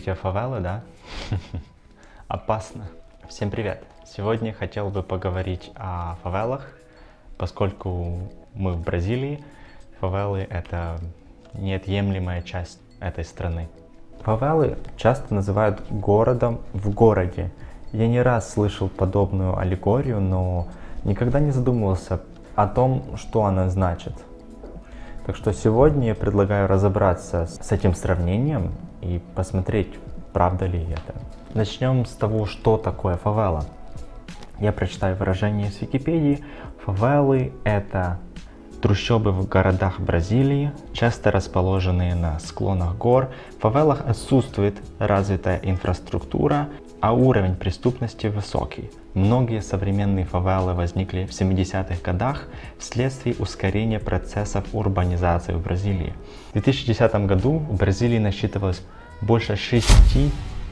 Любите фавелы, да? Опасно. Всем привет! Сегодня хотел бы поговорить о фавелах, поскольку мы в Бразилии. Фавелы — это неотъемлемая часть этой страны. Фавелы часто называют городом в городе. Я не раз слышал подобную аллегорию, но никогда не задумывался о том, что она значит. Так что сегодня я предлагаю разобраться с этим сравнением и посмотреть, правда ли это. Начнем с того, что такое фавела. Я прочитаю выражение с Википедии. Фавелы — это трущобы в городах Бразилии, часто расположенные на склонах гор. В фавелах отсутствует развитая инфраструктура, а уровень преступности высокий. Многие современные фавелы возникли в 70-х годах вследствие ускорения процессов урбанизации в Бразилии. В 2010 году в Бразилии насчитывалось больше 6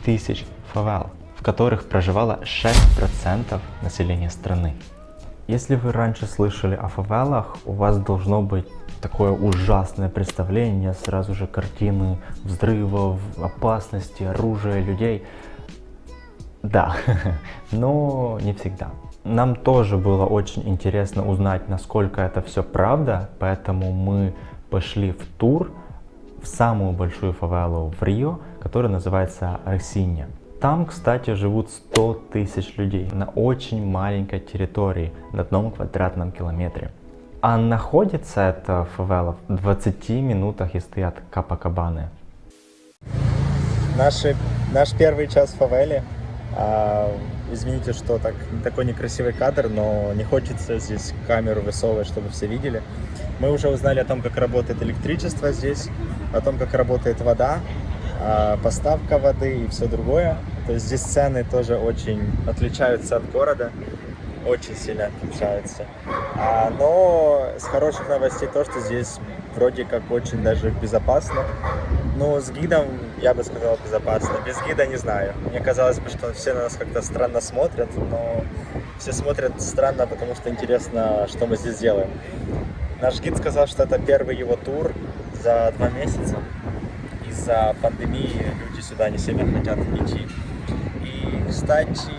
тысяч фавел, в которых проживало 6% населения страны. Если вы раньше слышали о фавелах, у вас должно быть такое ужасное представление, сразу же картины взрывов, опасности, оружия, людей. Да, но не всегда. Нам тоже было очень интересно узнать, насколько это все правда, поэтому мы пошли в тур в самую большую фавелу в Рио, которая называется Росинья. Там, кстати, живут 100 тысяч людей на очень маленькой территории, на 1 квадратном километре. А находится эта фавела в 20 минутах езды от Копакабаны. Наш первый час в фавеле. Извините, что такой некрасивый кадр, но не хочется здесь камеру высовывать, чтобы все видели. Мы уже узнали о том, как работает электричество здесь, о том, как работает вода, поставка воды и все другое. То есть здесь цены тоже очень отличаются от города, очень сильно отличаются. Но с хороших новостей то, что здесь вроде как очень даже безопасно. Ну, с гидом, я бы сказал, безопасно. Без гида не знаю. Мне казалось бы, что все на нас как-то странно смотрят, но все смотрят странно, потому что интересно, что мы здесь делаем. Наш гид сказал, что это первый его тур за 2 месяца. Из-за пандемии люди сюда не сильно хотят идти. И, кстати,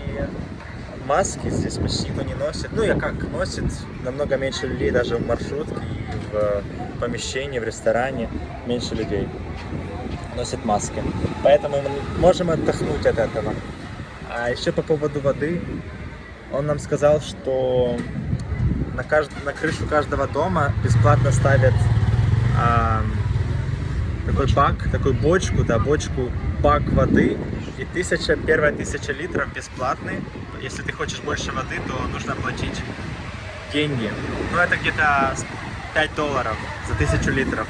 маски здесь почти никто не носит. Ну, я как носит, намного меньше людей даже в маршрутке и в помещении, в ресторане меньше людей носят маски. Поэтому мы можем отдохнуть от этого. А еще по поводу воды, он нам сказал, что на крышу каждого дома бесплатно ставят такой бак, такую бочку, бак воды. И первая 1000 литров бесплатные. Если ты хочешь больше воды, то нужно платить деньги. Ну, это где-то $5 за 1000 литров.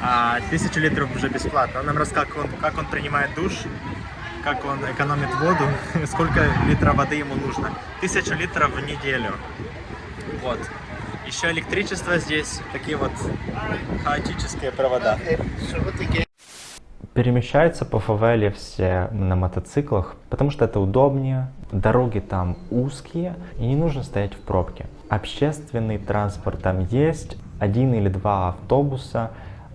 А 1000 литров уже бесплатно. Он нам рассказал, как он принимает душ, как он экономит воду, сколько литров воды ему нужно. 1000 литров в неделю. Вот. Еще электричество здесь, такие вот хаотические провода. Перемещаются по фавеле все на мотоциклах, потому что это удобнее, дороги там узкие и не нужно стоять в пробке. Общественный транспорт там есть, 1 или 2 автобуса,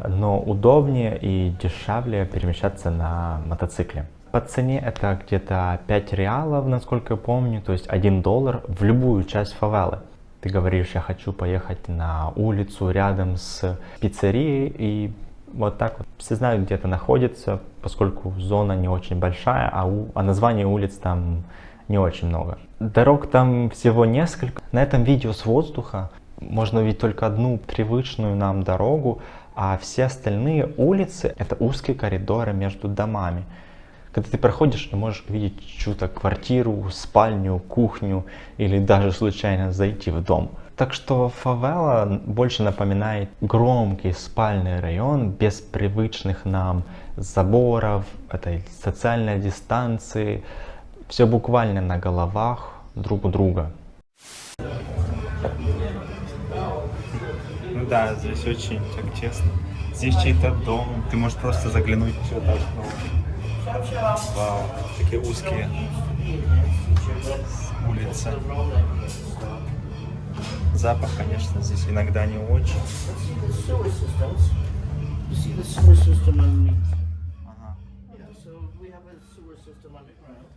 но удобнее и дешевле перемещаться на мотоцикле. По цене это где-то 5 реалов, насколько я помню, то есть $1 в любую часть фавелы. Ты говоришь, я хочу поехать на улицу рядом с пиццерией, и вот так вот. Все знают, где это находится, поскольку зона не очень большая, а названий улиц там не очень много. Дорог там всего несколько. На этом видео с воздуха можно увидеть только одну привычную нам дорогу, а все остальные улицы — это узкие коридоры между домами. Когда ты проходишь, ты можешь увидеть чью-то квартиру, спальню, кухню или даже случайно зайти в дом. Так что фавела больше напоминает громкий спальный район без привычных нам заборов, этой социальной дистанции. Все буквально на головах друг у друга. Ну да, здесь очень так тесно. Здесь чей-то дом, ты можешь просто заглянуть в чьё-то окно. Вау, такие узкие улицы. Запах, конечно, здесь иногда не очень. Ага. system underground.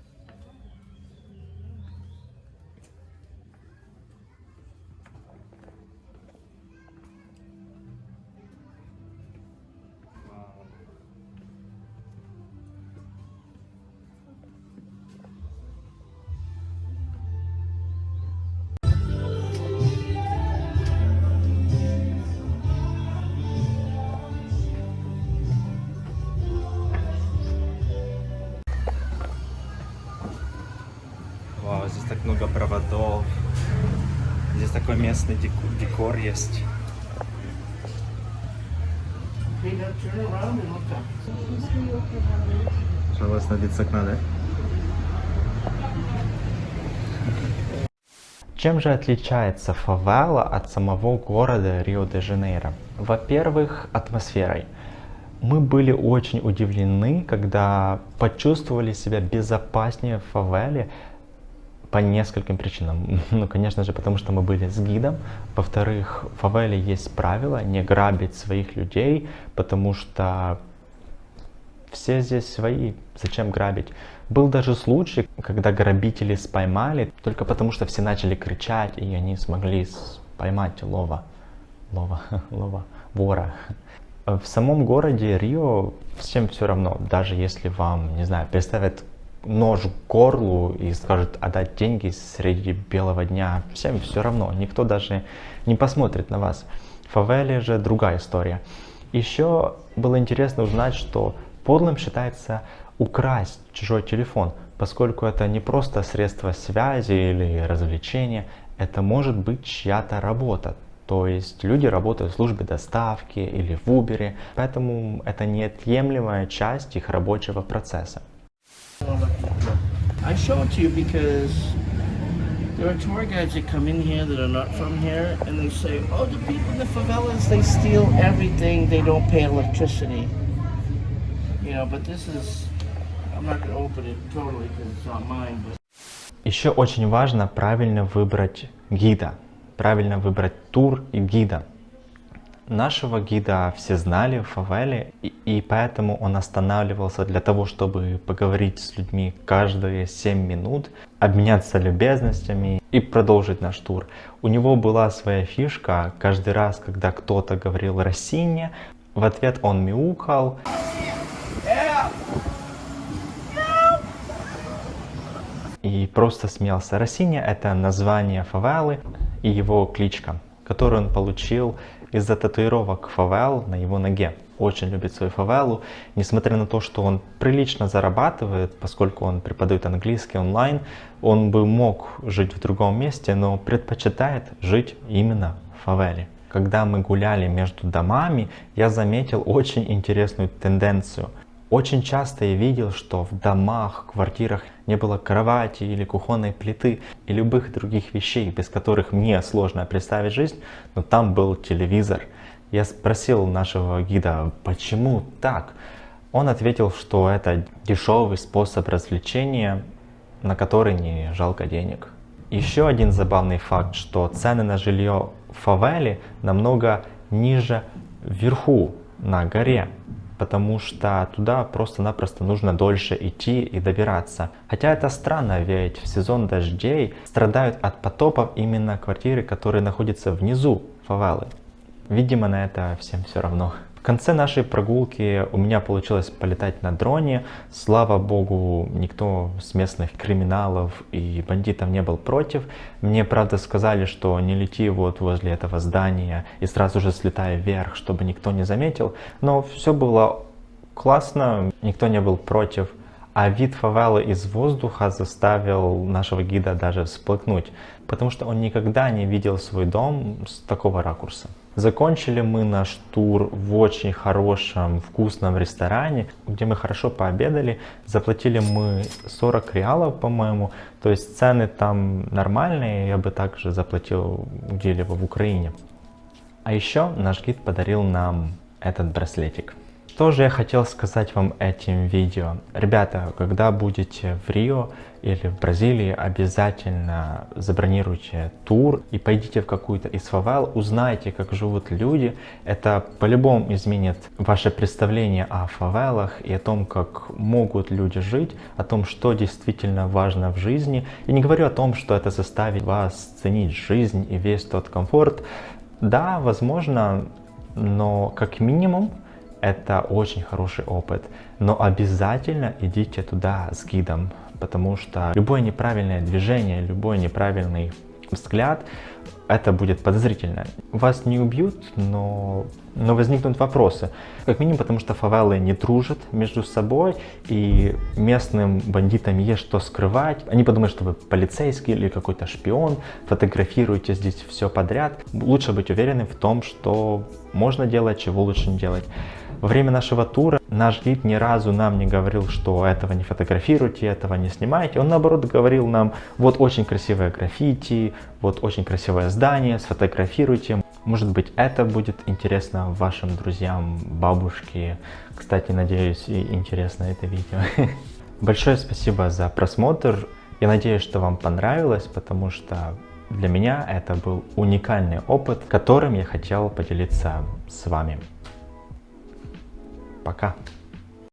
Вау, здесь так много проводов. Здесь такой местный декор есть. Okay, now turn around and look up. Пожалуйста, вид с окна, да? Чем же отличается фавела от самого города Рио-де-Жанейро? Во-первых, атмосферой. Мы были очень удивлены, когда почувствовали себя безопаснее в фавеле по нескольким причинам. Ну, конечно же, потому что мы были с гидом. Во-вторых, в фавеле есть правило не грабить своих людей, потому что все здесь свои, зачем грабить? Был даже случай, когда грабители споймали, только потому что все начали кричать, и они смогли поймать вора. В самом городе Рио всем все равно, даже если вам, не знаю, представят нож к горлу и скажут отдать деньги среди белого дня, всем все равно, никто даже не посмотрит на вас. В фавеле же другая история. Еще было интересно узнать, что подлым считается украсть чужой телефон, поскольку это не просто средство связи или развлечения, это может быть чья-то работа. То есть люди работают в службе доставки или в Uber, поэтому это неотъемлемая часть их рабочего процесса. I show it to you because there are tour guides that come in here that are not from here, and they say, "Oh, the people in the favelas, they steal everything. They don't pay electricity." You know, but this is, I'm not going to open it totally because it's not mine, but... Еще очень важно правильно выбрать гида, правильно выбрать тур и гида. Нашего гида все знали в фавеле, и поэтому он останавливался для того, чтобы поговорить с людьми каждые 7 минут, обменяться любезностями и продолжить наш тур. У него была своя фишка, каждый раз, когда кто-то говорил «Россиня», в ответ он мяукал. И просто смеялся. Россиня — это название фавелы и его кличка, которую он получил из-за татуировок фавел на его ноге. Очень любит свою фавелу, несмотря на то, что он прилично зарабатывает, поскольку он преподает английский онлайн, он бы мог жить в другом месте, но предпочитает жить именно в фавеле. Когда мы гуляли между домами, я заметил очень интересную тенденцию. Очень часто я видел, что в домах, квартирах не было кровати или кухонной плиты и любых других вещей, без которых мне сложно представить жизнь, но там был телевизор. Я спросил нашего гида, почему так? Он ответил, что это дешевый способ развлечения, на который не жалко денег. Еще один забавный факт, что цены на жилье в фавеле намного ниже вверху, на горе. Потому что туда просто-напросто нужно дольше идти и добираться. Хотя это странно, ведь в сезон дождей страдают от потопов именно квартиры, которые находятся внизу фавелы. Видимо, на это всем все равно. В конце нашей прогулки у меня получилось полетать на дроне. Слава богу, никто с местных криминалов и бандитов не был против. Мне, правда, сказали, что не лети вот возле этого здания и сразу же слетай вверх, чтобы никто не заметил. Но все было классно, никто не был против. А вид фавелы из воздуха заставил нашего гида даже всплакнуть, потому что он никогда не видел свой дом с такого ракурса. Закончили мы наш тур в очень хорошем, вкусном ресторане, где мы хорошо пообедали. Заплатили мы 40 реалов, по-моему. То есть цены там нормальные, я бы также заплатил где-либо в Украине. А еще наш гид подарил нам этот браслетик. Что же я хотел сказать вам этим видео? Ребята, когда будете в Рио или в Бразилии, обязательно забронируйте тур и пойдите в какую-то из фавел, узнайте, как живут люди. Это по-любому изменит ваше представление о фавелах и о том, как могут люди жить, о том, что действительно важно в жизни. Я не говорю о том, что это заставит вас ценить жизнь и весь тот комфорт. Да, возможно, но как минимум это очень хороший опыт. Но обязательно идите туда с гидом, потому что любое неправильное движение, любой неправильный взгляд, это будет подозрительно. Вас не убьют, но возникнут вопросы. Как минимум, потому что фавелы не дружат между собой, и местным бандитам есть что скрывать. Они подумают, что вы полицейский или какой-то шпион, фотографируете здесь все подряд. Лучше быть уверенным в том, что можно делать, чего лучше не делать. Во время нашего тура наш гид ни разу нам не говорил, что этого не фотографируйте, этого не снимайте. Он наоборот говорил нам: вот очень красивое граффити, вот очень красивое здание, сфотографируйте. Может быть, это будет интересно вашим друзьям, бабушке. Кстати, надеюсь, и интересно это видео. Большое спасибо за просмотр. Я надеюсь, что вам понравилось, потому что для меня это был уникальный опыт, которым я хотел поделиться с вами. Пока!